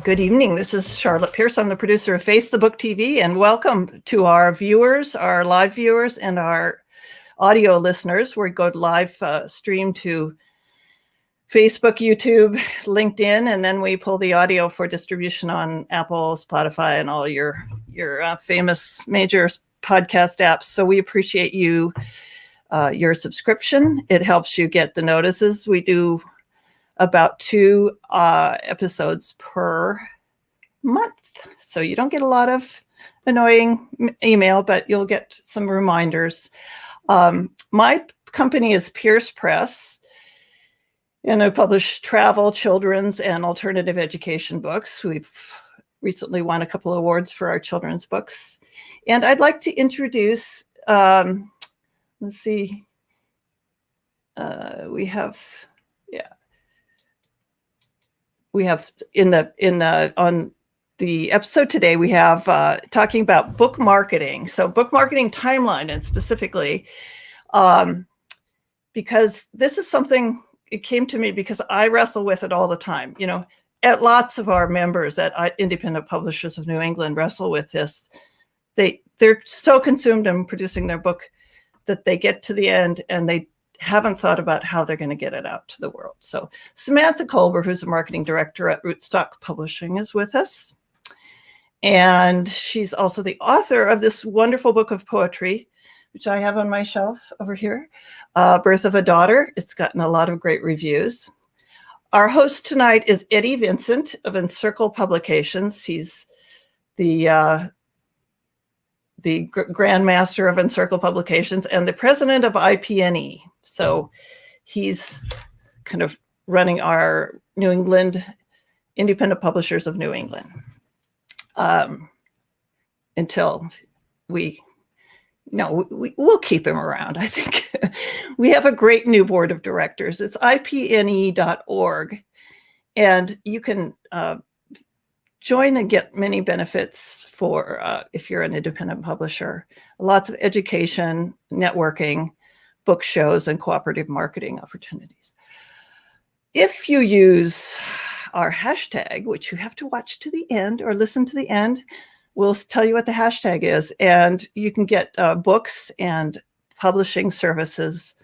Good evening. This is Charlotte Pierce. I'm the producer of Face the Book TV, and welcome to our viewers, our live viewers, and our audio listeners. We go live stream to Facebook, YouTube, LinkedIn, and then we pull the audio for distribution on Apple, Spotify, and all your famous major podcast apps. So we appreciate your subscription. It helps you get the notices. We do about 2 episodes per month. So you don't get a lot of annoying email, but you'll get some reminders. My company is Pierce Press, and I publish travel, children's, and alternative education books. We've recently won a couple of awards for our children's books. And I'd like to introduce, let's see, we have on the episode today, we have talking about book marketing. So book marketing timeline, and specifically, because this is something, it came to me because I wrestle with it all the time. You know, at lots of our members at Independent Publishers of New England wrestle with this. They're so consumed in producing their book that they get to the end and they haven't thought about how they're going to get it out to the world. So Samantha Kolber, who's a marketing director at Rootstock Publishing, is with us. And she's also the author of this wonderful book of poetry, which I have on my shelf over here, Birth of a Daughter. It's gotten a lot of great reviews. Our host tonight is Eddie Vincent of Encircle Publications. He's the Grandmaster of Encircle Publications and the president of IPNE. So he's kind of running our New England, Independent Publishers of New England, until we'll keep him around, I think. We have a great new board of directors. It's ipne.org, and you can join and get many benefits for if you're an independent publisher. Lots of education, networking, book shows, and cooperative marketing opportunities. If you use our hashtag, which you have to watch to the end or listen to the end, we'll tell you what the hashtag is, and you can get books and publishing services,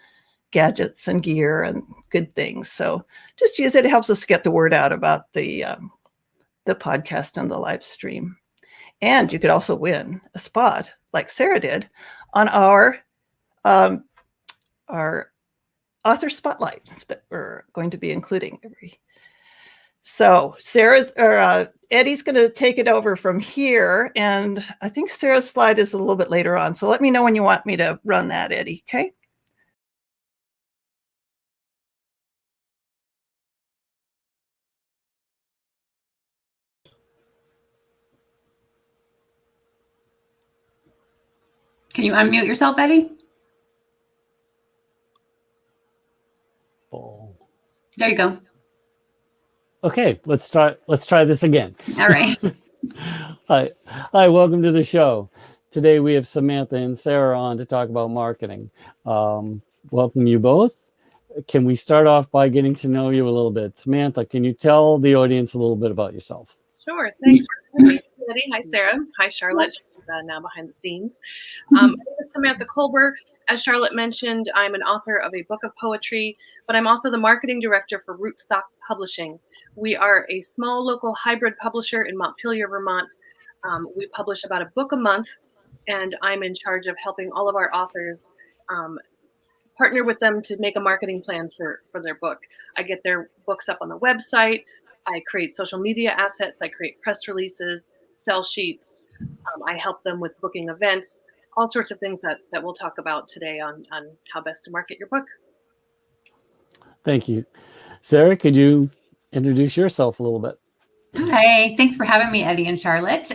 gadgets and gear and good things. So just use it. It helps us get the word out about the podcast and the live stream. And you could also win a spot, like Sarah did, on our author spotlight that we're going to be including So Eddie's going to take it over from here, and I think Sarah's slide is a little bit later on. So let me know when you want me to run that, Eddie. Okay. Can you unmute yourself, Eddie? Oh. There you go. Okay, let's try this again. All right. Hi, welcome to the show. Today we have Samantha and Sarah on to talk about marketing. Welcome you both. Can we start off by getting to know you a little bit? Samantha, can you tell the audience a little bit about yourself? Sure. Thanks for having me, Eddie. Hi, Sarah. Hi, Charlotte. She's now behind the scenes. My name is Samantha Kolber. As Charlotte mentioned, I'm an author of a book of poetry, but I'm also the marketing director for Rootstock Publishing. We are a small local hybrid publisher in Montpelier, Vermont. We publish about a book a month, and I'm in charge of helping all of our authors partner with them to make a marketing plan for their book. I get their books up on the website. I create social media assets. I create press releases, sell sheets. I help them with booking events, all sorts of things that we'll talk about today on how best to market your book. Thank you. Sarah, could you introduce yourself a little bit? Hi, thanks for having me, Eddie and Charlotte.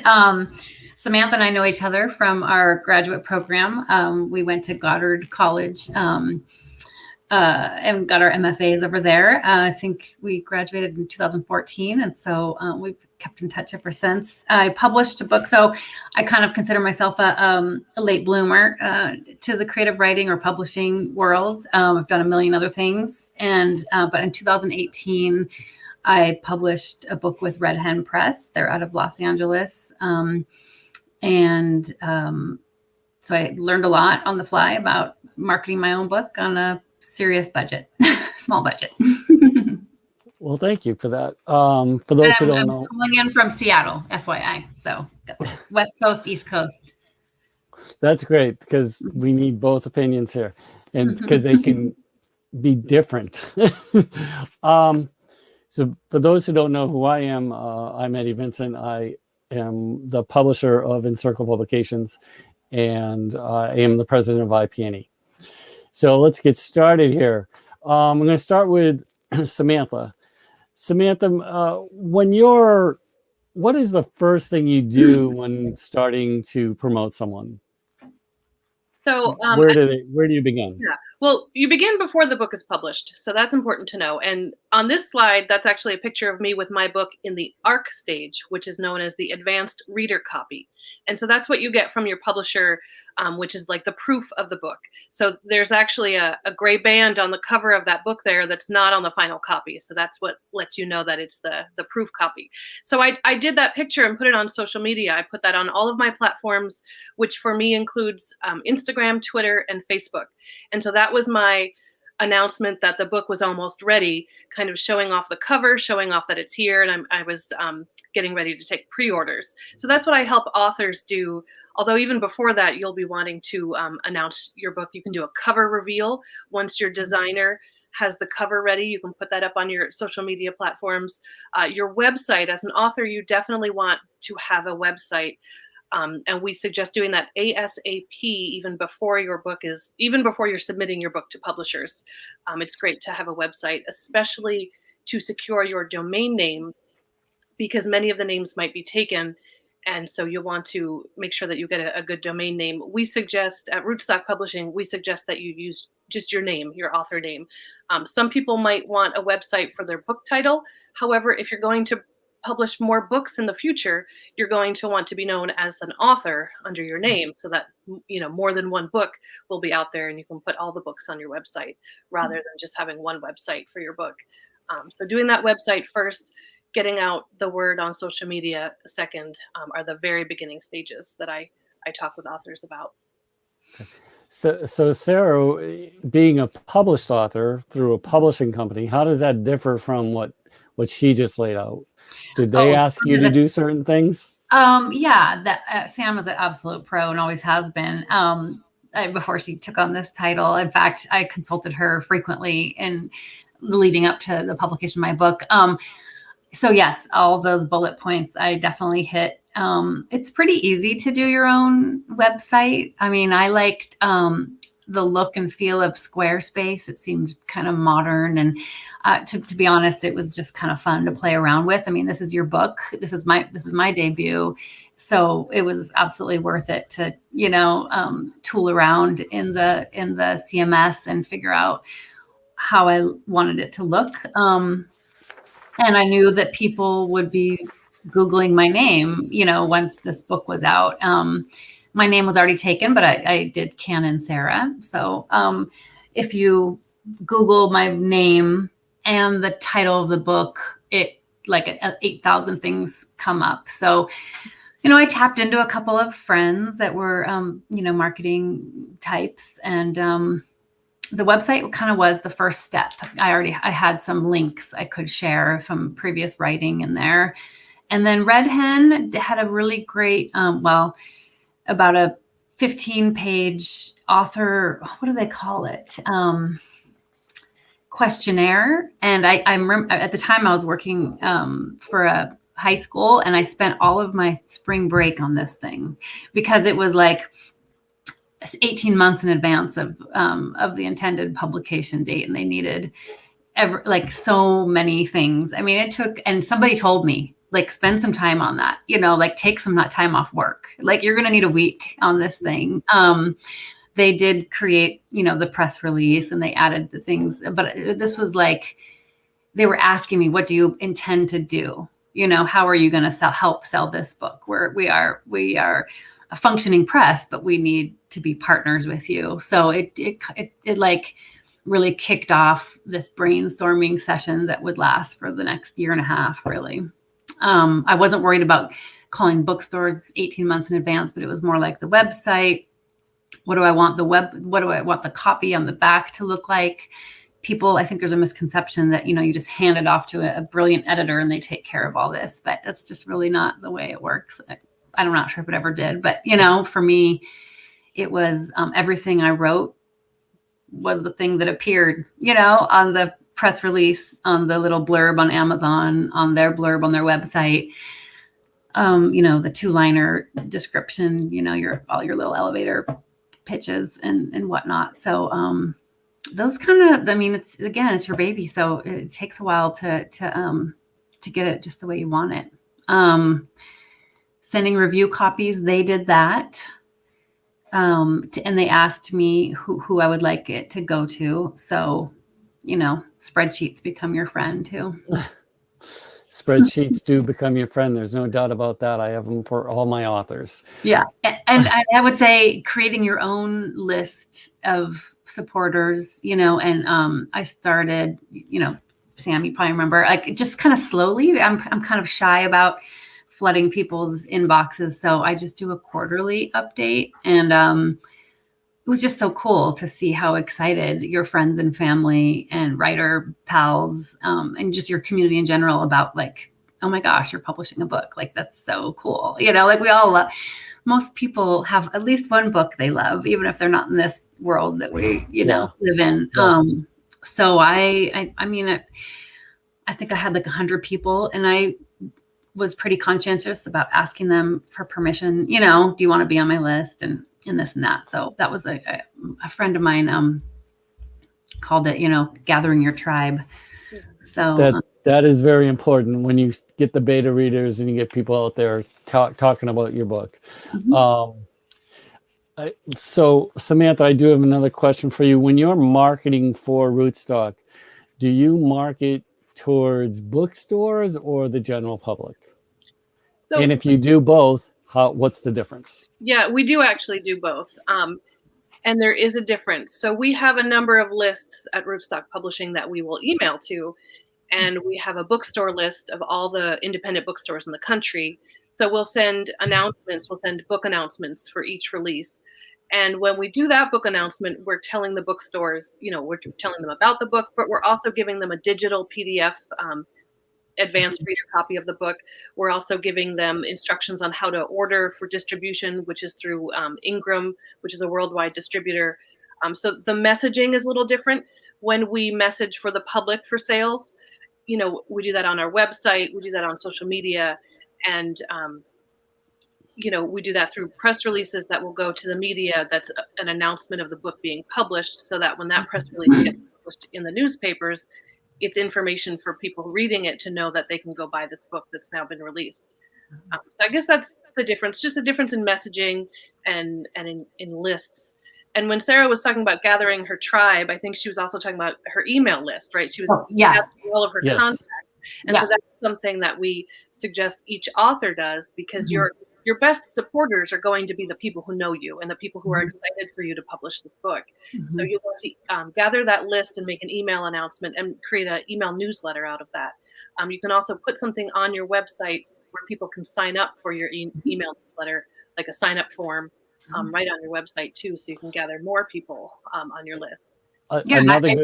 Samantha and I know each other from our graduate program. We went to Goddard College and got our MFAs over there. I think we graduated in 2014, and so we've kept in touch ever since. I published a book, so I kind of consider myself a late bloomer to the creative writing or publishing world. I've done a million other things, and but in 2018, I published a book with Red Hen Press. They're out of Los Angeles. So I learned a lot on the fly about marketing my own book on a serious budget, small budget. Well, thank you for that. For those who don't I'm know, calling in from Seattle, FYI. So got the West Coast, East Coast. that's great because we need both opinions here, and because they can be different. So for those who don't know who I am, I'm Eddie Vincent. I am the publisher of Encircle Publications, and I am the president of IPNE. So let's get started here. I'm going to start with Samantha. Samantha, what is the first thing you do when starting to promote someone? So Where do you begin? yeah. Well, you begin before the book is published. So that's important to know. And on this slide, that's actually a picture of me with my book in the ARC stage, which is known as the advanced reader copy. And so that's what you get from your publisher, which is like the proof of the book. So there's actually a gray band on the cover of that book there that's not on the final copy. So that's what lets you know that it's the proof copy. So I did that picture and put it on social media. I put that on all of my platforms, which for me includes Instagram, Twitter, and Facebook. And so that was my announcement that the book was almost ready, kind of showing off the cover, showing off that it's here, and I was getting ready to take pre-orders. So that's what I help authors do. Although even before that, you'll be wanting to announce your book. You can do a cover reveal once your designer has the cover ready. You can put that up on your social media platforms. Your website, as an author, you definitely want to have a website. And we suggest doing that ASAP even before you're submitting your book to publishers. It's great to have a website, especially to secure your domain name, because many of the names might be taken. And so you'll want to make sure that you get a good domain name. We suggest at Rootstock Publishing, we suggest that you use just your name, your author name. Some people might want a website for their book title. However, if you're going to publish more books in the future, you're going to want to be known as an author under your name, so that more than one book will be out there and you can put all the books on your website rather than just having one website for your book. So doing that website first, getting out the word on social media second, are the very beginning stages that I talk with authors about. So Sarah, being a published author through a publishing company, how does that differ from what she just laid out? Did they ask you to do certain things? Yeah, Sam is an absolute pro and always has been. Before she took on this title, in fact, I consulted her frequently in leading up to the publication of my book. So yes, all those bullet points I definitely hit. It's pretty easy to do your own website. I mean, I liked the look and feel of Squarespace. It seemed kind of modern, and to be honest, it was just kind of fun to play around with. I mean, this is your book. This is my debut. So it was absolutely worth it to, tool around in the CMS and figure out how I wanted it to look. And I knew that people would be Googling my name, once this book was out. My name was already taken, but I did Canon Sarah. So if you Google my name and the title of the book, it 8,000 things come up. So, I tapped into a couple of friends that were, marketing types, and the website kind of was the first step. I had some links I could share from previous writing in there. And then Red Hen had a really great, about a 15-page author, what do they call it? Questionnaire. And I remember at the time I was working for a high school, and I spent all of my spring break on this thing because it was like 18 months in advance of the intended publication date, and they needed so many things. I mean, it took, and somebody told me, spend some time on that, take some time off work. You're going to need a week on this thing. They did create, the press release, and they added the things, but this was they were asking me, what do you intend to do? How are you going to help sell this book? We are a functioning press, but we need to be partners with you. So it really kicked off this brainstorming session that would last for the next year and a half, really. I wasn't worried about calling bookstores 18 months in advance, but it was more like the website. What do I want the copy on the back to look like? People, I think there's a misconception that, you just hand it off to a brilliant editor and they take care of all this, but that's just really not the way it works. I'm not sure if it ever did, but for me, it was everything I wrote was the thing that appeared, on the press release, on the little blurb on Amazon, on their blurb on their website, the 2-liner description, all your little elevator pitches and whatnot. So those kind of, it's your baby. So it takes a while to get it just the way you want it. Sending review copies, they did that. And they asked me who I would like it to go to. So, spreadsheets become your friend too. Spreadsheets do become your friend. There's no doubt about that. I have them for all my authors. Yeah. And I would say creating your own list of supporters, and I started, Sam, you probably remember, like just kind of slowly. I'm kind of shy about flooding people's inboxes. So I just do a quarterly update. And it was just so cool to see how excited your friends and family and writer pals and just your community in general about like, oh my gosh, you're publishing a book. Like, that's so cool. Like we all love, most people have at least one book they love, even if they're not in this world that we, live in. Yeah. So I think I had like 100 people, and I was pretty conscientious about asking them for permission. Do you want to be on my list and this and that. So that was a friend of mine called it, gathering your tribe. So that is very important when you get the beta readers and you get people out there talking about your book. Mm-hmm. So Samantha, I do have another question for you. When you're marketing for Rootstock, do you market towards bookstores or the general public? So, and if you do both, what's the difference? Yeah, we do actually do both. And there is a difference. So we have a number of lists at Rootstock Publishing that we will email to. And we have a bookstore list of all the independent bookstores in the country. So we'll send announcements, we'll send book announcements for each release. And when we do that book announcement, we're telling the bookstores, we're telling them about the book, but we're also giving them a digital PDF advanced reader copy of the book. We're also giving them instructions on how to order for distribution, which is through Ingram, which is a worldwide distributor. So the messaging is a little different. When we message for the public for sales, we do that on our website, we do that on social media, and we do that through press releases that will go to the media. That's an announcement of the book being published, so that when that press release gets published in the newspapers, it's information for people reading it to know that they can go buy this book that's now been released. So I guess that's the difference, just a difference in messaging and in lists. And when Sarah was talking about gathering her tribe, I think she was also talking about her email list, right? She was asking all of her contacts. And so that's something that we suggest each author does, because your best supporters are going to be the people who know you and the people who are excited for you to publish this book. So you'll want to gather that list and make an email announcement and create an email newsletter out of that. You can also put something on your website where people can sign up for your email newsletter, like a sign up form, right on your website too, so you can gather more people on your list. Another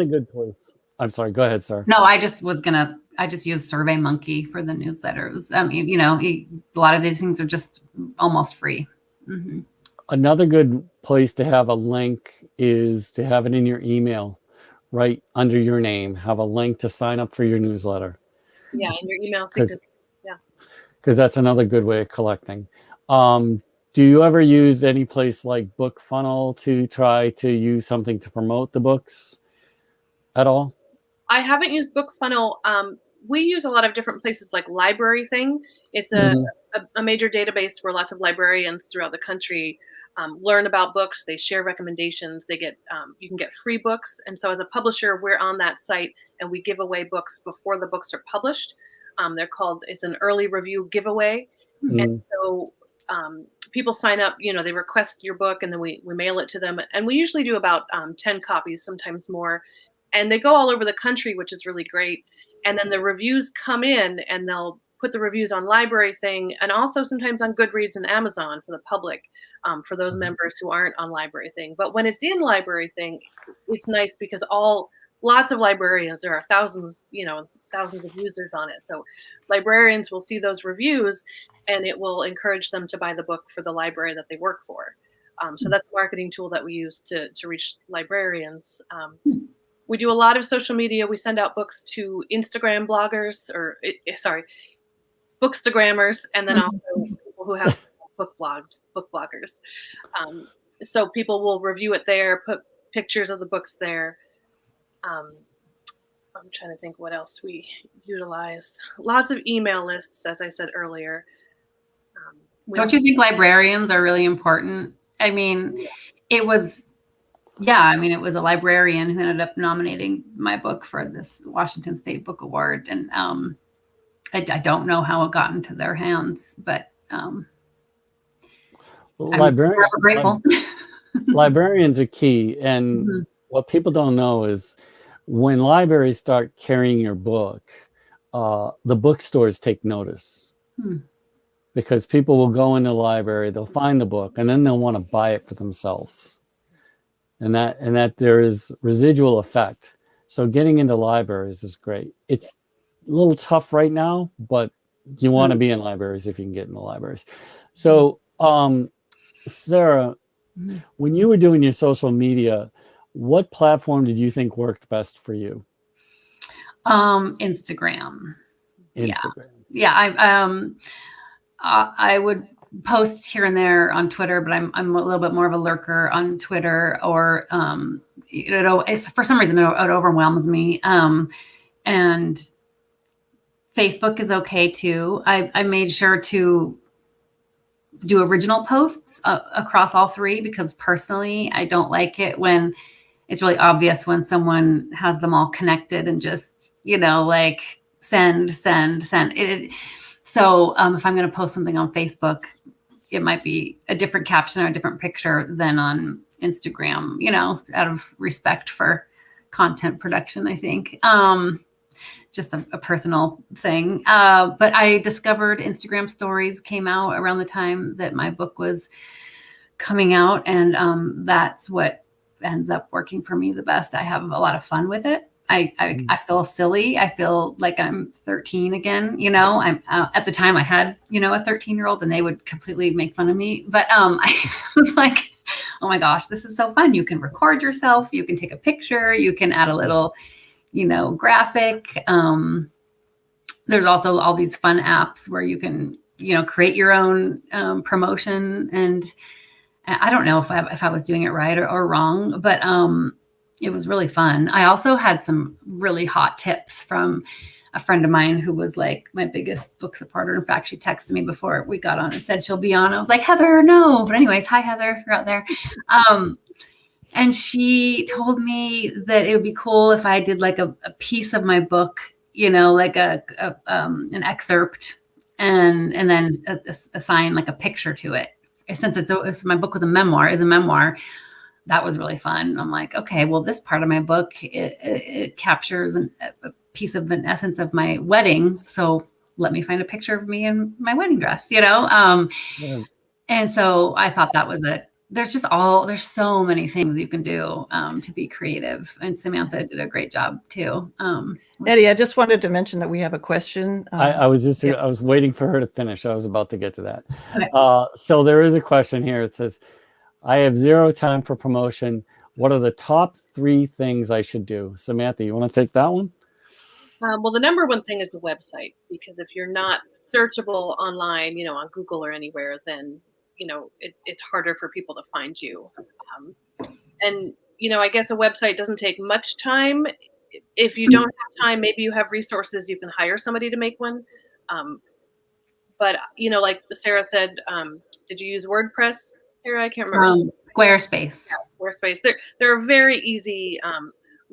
good place. I'm sorry, go ahead, sir. No, I just used SurveyMonkey for the newsletters. A lot of these things are just almost free. Mm-hmm. Another good place to have a link is to have it in your email, right under your name. Have a link to sign up for your newsletter. Yeah, in your email. Because that's another good way of collecting. Do you ever use any place like BookFunnel to try to use something to promote the books at all? I haven't used BookFunnel. We use a lot of different places like Library Thing. It's a major database where lots of librarians throughout the country learn about books. They share recommendations. They get you can get free books. And so as a publisher, we're on that site and we give away books before the books are published. It's an early review giveaway. And so people sign up, they request your book, and then we mail it to them. And we usually do about 10 copies, sometimes more. And they go all over the country, which is really great. And then the reviews come in, and they'll put the reviews on Library Thing, and also sometimes on Goodreads and Amazon for the public, for those members who aren't on Library Thing. But when it's in Library Thing, it's nice because lots of librarians, there are thousands of users on it. So librarians will see those reviews, and it will encourage them to buy the book for the library that they work for. So that's a marketing tool that we use to reach librarians. We do a lot of social media. We send out books to Instagram bloggers, bookstagrammers, and then also people who have book bloggers. So people will review it there, put pictures of the books there. I'm trying to think what else we utilize. Lots of email lists, as I said earlier. Don't you think librarians are really important? I mean, it was a librarian who ended up nominating my book for this Washington State Book Award. And I don't know how it got into their hands, but I'm grateful. Librarians are key. And what people don't know is when libraries start carrying your book, the bookstores take notice. Because people will go in the library, they'll find the book, and then they'll want to buy it for themselves. And that there is residual effect. So getting into libraries is great. It's a little tough right now, but you want to be in libraries if you can get in the libraries. So, Sarah, when you were doing your social media, what platform did you think worked best for you? Instagram. Yeah. I would post here and there on Twitter, but I'm a little bit more of a lurker on Twitter, or for some reason it overwhelms me. And Facebook is okay too. I made sure to do original posts across all three, because personally I don't like it when it's really obvious when someone has them all connected and just like send it. So if I'm going to post something on Facebook, it might be a different caption or a different picture than on Instagram, out of respect for content production, I think. Just a personal thing. But I discovered Instagram stories came out around the time that my book was coming out. And that's what ends up working for me the best. I have a lot of fun with it. I feel silly. I feel like I'm 13 again. I'm at the time I had, a 13-year-old, and they would completely make fun of me. But I was like, oh my gosh, this is so fun. You can record yourself. You can take a picture. You can add a little, graphic. There's also all these fun apps where you can, create your own promotion. And I don't know if I was doing it right or wrong, but it was really fun. I also had some really hot tips from a friend of mine who was like my biggest book supporter. In fact, she texted me before we got on and said she'll be on. I was like, Heather, no. But anyways, hi, Heather, if you're out there. And she told me that it would be cool if I did like a piece of my book, like an excerpt, and then assign like a picture to it. Since my book was a memoir, that was really fun. I'm like, okay, well, this part of my book, it captures a piece of an essence of my wedding. So let me find a picture of me in my wedding dress, And so I thought that was it. There's so many things you can do to be creative. And Samantha did a great job too. Eddie, I just wanted to mention that we have a question. I was waiting for her to finish. I was about to get to that. Okay. So there is a question here. It says, I have zero time for promotion. What are the top 3 things I should do? Samantha, you want to take that one? Well, the number one thing is the website, because if you're not searchable online, on Google or anywhere, then, it's harder for people to find you. And, I guess a website doesn't take much time. If you don't have time, maybe you have resources, you can hire somebody to make one. But, like Sarah said, did you use WordPress, Sarah? I can't remember. Squarespace. Yeah, Squarespace. There are very easy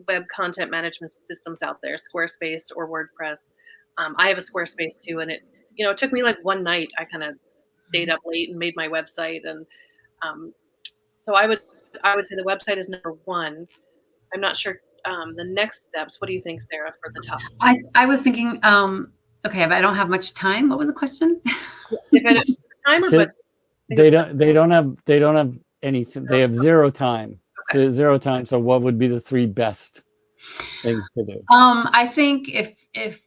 web content management systems out there, Squarespace or WordPress. I have a Squarespace too, and it took me like one night. I kind of stayed up late and made my website. And so I would say the website is number one. I'm not sure the next steps. What do you think, Sarah, for the top? I was thinking, okay, but I don't have much time. What was the question? If I don't have time or what? They don't have anything. They have zero time. Okay. So 0 time. So what would be the 3 best things to do? I think if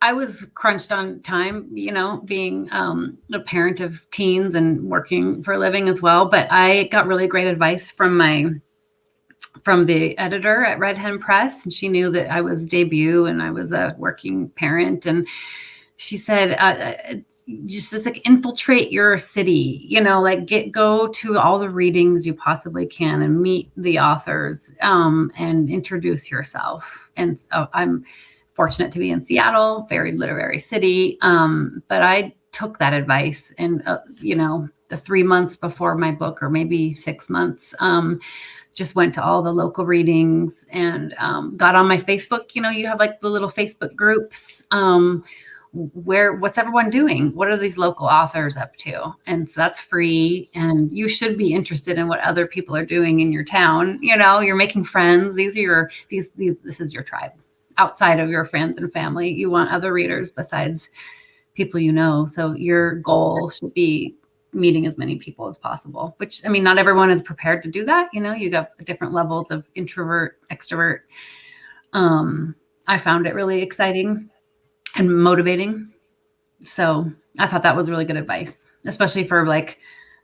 I was crunched on time, being a parent of teens and working for a living as well, but I got really great advice from the editor at Red Hen Press, and she knew that I was debut and I was a working parent, and she said, just like infiltrate your city, go to all the readings you possibly can and meet the authors, and introduce yourself. And I'm fortunate to be in Seattle, very literary city. But I took that advice, and, the 3 months before my book, or maybe 6 months, just went to all the local readings and got on my Facebook. You have like the little Facebook groups. What's everyone doing? What are these local authors up to? And so that's free, and you should be interested in what other people are doing in your town. You're making friends. This is your tribe outside of your friends and family. You want other readers besides people so your goal should be meeting as many people as possible, which, not everyone is prepared to do that. You got different levels of introvert, extrovert. I found it really exciting and motivating. So I thought that was really good advice, especially for like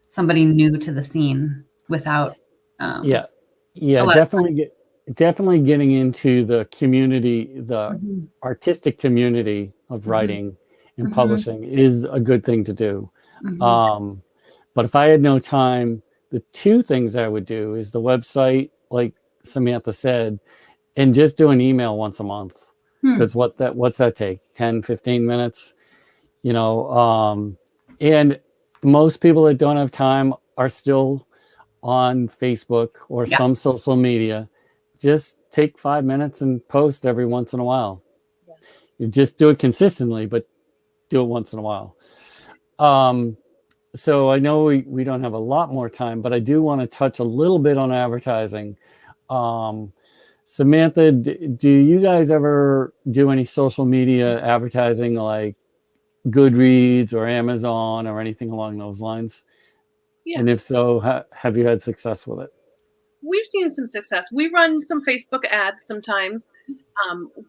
somebody new to the scene without. Definitely getting into the community, the Mm-hmm. artistic community of writing and publishing is a good thing to do. Mm-hmm. But if I had no time, the 2 things I would do is the website, like Samantha said, and just do an email once a month. Because what's that take? 10, 15 minutes? And most people that don't have time are still on Facebook or some social media. Just take 5 minutes and post every once in a while. Yeah. You just do it consistently, but do it once in a while. So I know we don't have a lot more time, but I do want to touch a little bit on advertising. Samantha, do you guys ever do any social media advertising like Goodreads or Amazon or anything along those lines? Yeah. And if so, have you had success with it? We've seen some success. We run some Facebook ads sometimes,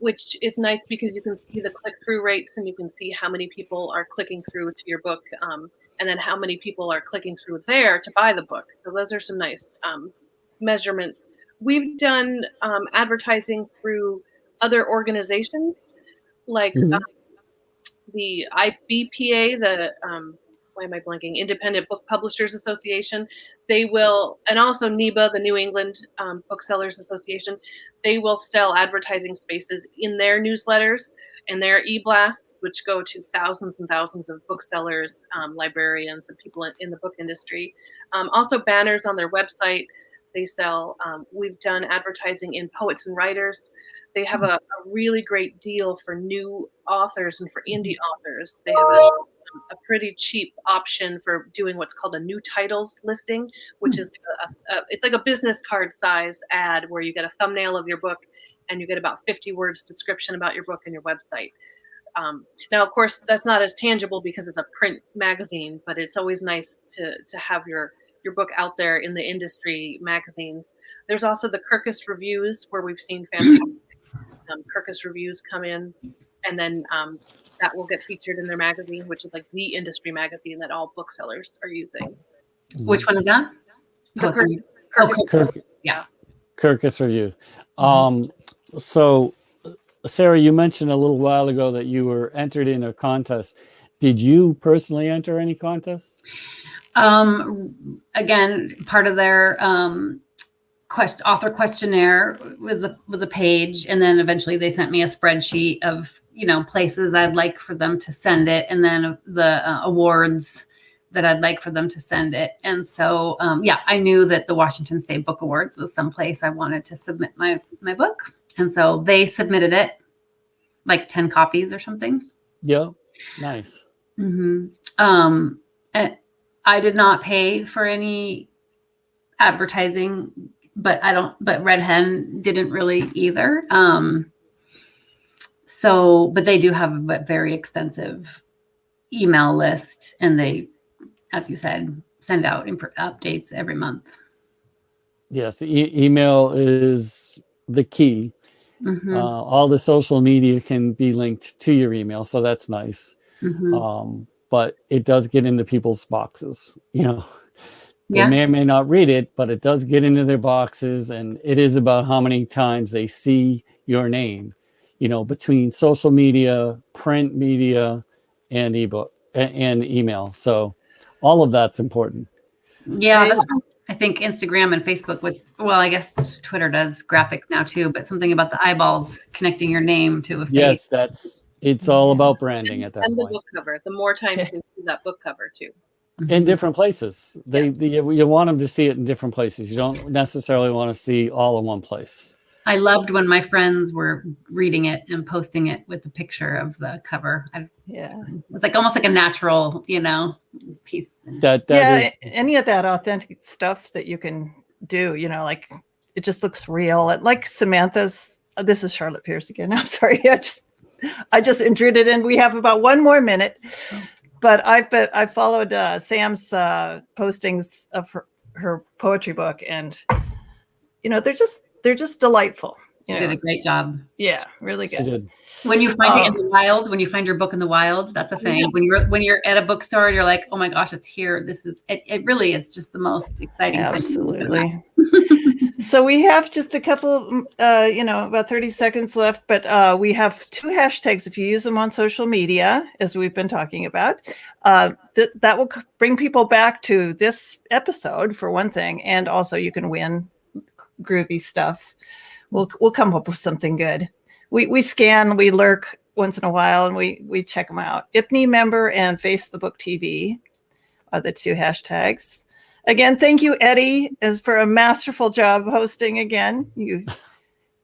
which is nice because you can see the click-through rates and you can see how many people are clicking through to your book, and then how many people are clicking through there to buy the book. So those are some nice measurements. We've done advertising through other organizations like the IBPA, why am I blanking? Independent Book Publishers Association. They will, and also NEBA, the New England Booksellers Association, they will sell advertising spaces in their newsletters and their e-blasts, which go to thousands and thousands of booksellers, librarians, and people in the book industry. Also banners on their website. They sell, we've done advertising in Poets and Writers. They have a really great deal for new authors and for indie authors. They have a pretty cheap option for doing what's called a new titles listing, which is it's like a business card size ad where you get a thumbnail of your book and you get about 50 words description about your book and your website. Now, of course, that's not as tangible because it's a print magazine, but it's always nice to have your book out there in the industry magazines. There's also the Kirkus reviews where we've seen fantastic Kirkus reviews come in, and then that will get featured in their magazine, which is like the industry magazine that all booksellers are using. Which one is that? The Kirkus. Yeah. Kirkus Review. So, Sarah, you mentioned a little while ago that you were entered in a contest. Did you personally enter any contests? Again, part of their author questionnaire was a page, and then eventually they sent me a spreadsheet of places I'd like for them to send it, and then the awards that I'd like for them to send it. And so I knew that the Washington State Book Awards was someplace I wanted to submit my book, and so they submitted it, like 10 copies or something. Yeah, nice. I did not pay for any advertising, but Red Hen didn't really either. But they do have a very extensive email list, and they, as you said, send out updates every month. Yes, email is the key. All the social media can be linked to your email, so that's nice. But it does get into people's boxes. They may or may not read it, but it does get into their boxes, and it is about how many times they see your name. Between social media, print media, and ebook and email. So all of that's important. Yeah, that's why I think Instagram and Facebook I guess Twitter does graphics now too, but something about the eyeballs connecting your name to a face. Yes, it's all about branding at that point. And the book cover. The more times you see that book cover too. In different places. You want them to see it in different places. You don't necessarily want to see all in one place. I loved when my friends were reading it and posting it with a picture of the cover. It's like almost like a natural, piece. That is, any of that authentic stuff that you can do, like it just looks real. Like Samantha's. This is Charlotte Pierce again. I'm sorry. I just intruded in. We have about one more minute, but I've followed Sam's postings of her poetry book, and they're just delightful. She did a great job. Yeah, really good. She did. When you find it in the wild, when you find your book in the wild, that's a thing. Yeah. When you're at a bookstore, you're like, oh my gosh, it's here. It really is just the most exciting thing. Absolutely. So we have just a couple, about 30 seconds left, but we have 2 hashtags. If you use them on social media, as we've been talking about, that will bring people back to this episode for one thing. And also you can win groovy stuff. We'll come up with something good. We scan, we lurk once in a while, and we check them out. IPNY member and Face the Book TV are the 2 hashtags. Again, thank you, Eddie, for a masterful job hosting again.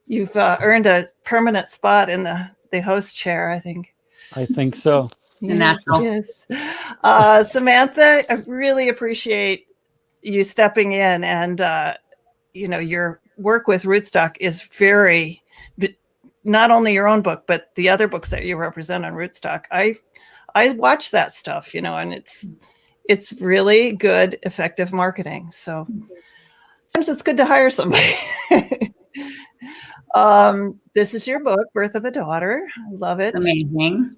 You've earned a permanent spot in the host chair, I think. I think so. Natural. Yes. Samantha, I really appreciate you stepping in, and your work with Rootstock is very, not only your own book, but the other books that you represent on Rootstock. I watch that stuff, and it's really good, effective marketing. So sometimes it's good to hire somebody. This is your book, Birth of a Daughter. I love it. Amazing.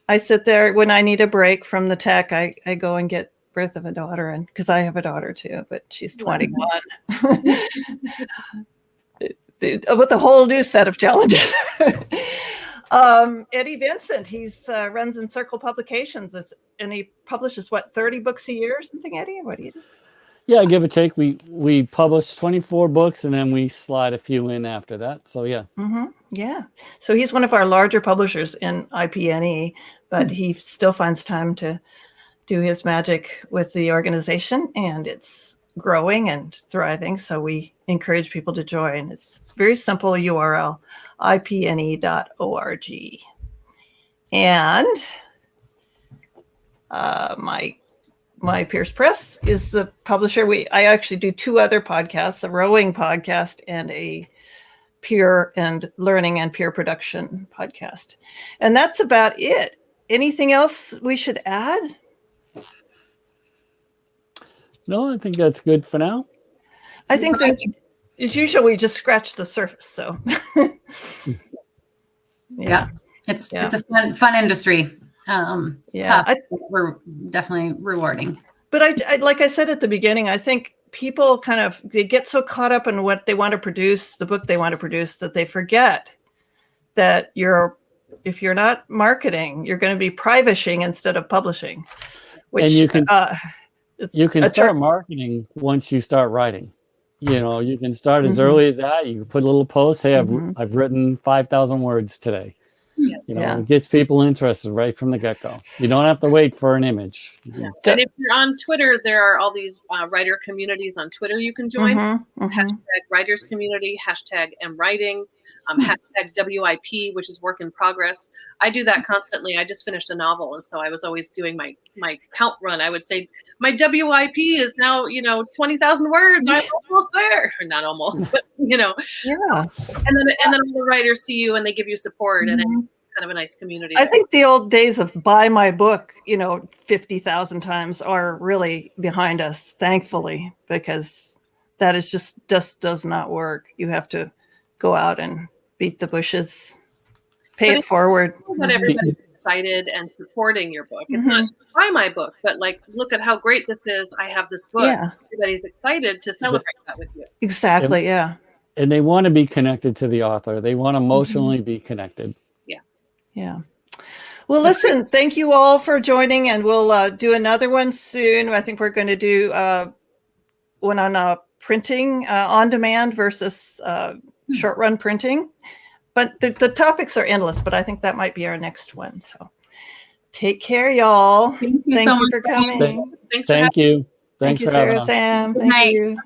I sit there when I need a break from the tech. I go and get Birth of a Daughter, and because I have a daughter too, but she's 21 with a whole new set of challenges. Eddie Vincent, he's runs Encircle Publications, and he publishes 30 books a year or something. Eddie, what do you do? Yeah, give or take. We publish 24 books, and then we slide a few in after that. So yeah. Yeah. So he's one of our larger publishers in IPNE, but he still finds time to do his magic with the organization, and it's growing and thriving. So we encourage people to join. It's a very simple URL, ipne.org. And my Pierce Press is the publisher. I actually do 2 other podcasts, a rowing podcast and a peer and learning and peer production podcast. And that's about it. Anything else we should add? No, I think that's good for now. I think that as usual, we just scratch the surface. So yeah, it's a fun industry. Tough. We're definitely rewarding. But I like I said at the beginning, I think people they get so caught up in what they want to produce, the book they want to produce, that they forget that if you're not marketing, you're going to be privishing instead of publishing. Which, and you can start marketing once you start writing. You can start as early as that. You can put a little post. Hey, I've written 5,000 words today. It gets people interested right from the get-go. You don't have to wait for an image. Yeah. And if you're on Twitter, there are all these writer communities on Twitter you can join. Hashtag writers community, hashtag #writing. hashtag WIP, which is work in progress. I do that constantly. I just finished a novel, and so I was always doing my count run. I would say my WIP is now 20,000 words. I'm almost there, or not almost, but Yeah. And then all the writers see you and they give you support, and it's kind of a nice community. I think the old days of buy my book, 50,000 times are really behind us, thankfully, because that is just does not work. You have to go out and beat the bushes, pay it forward. That everybody's excited and supporting your book. It's not just buy my book, but like, look at how great this is. I have this book. Yeah. Everybody's excited to celebrate that with you. Exactly. Yeah. And they want to be connected to the author. They want to emotionally be connected. Yeah. Well, listen, thank you all for joining, and we'll do another one soon. I think we're going to do one on printing on demand versus short run printing. But the topics are endless, but I think that might be our next one. So take care, y'all. Thank you so much for coming. Thanks Thank you. Thank Thanks you, for having Sarah, us. Sam. Good Thank night. you.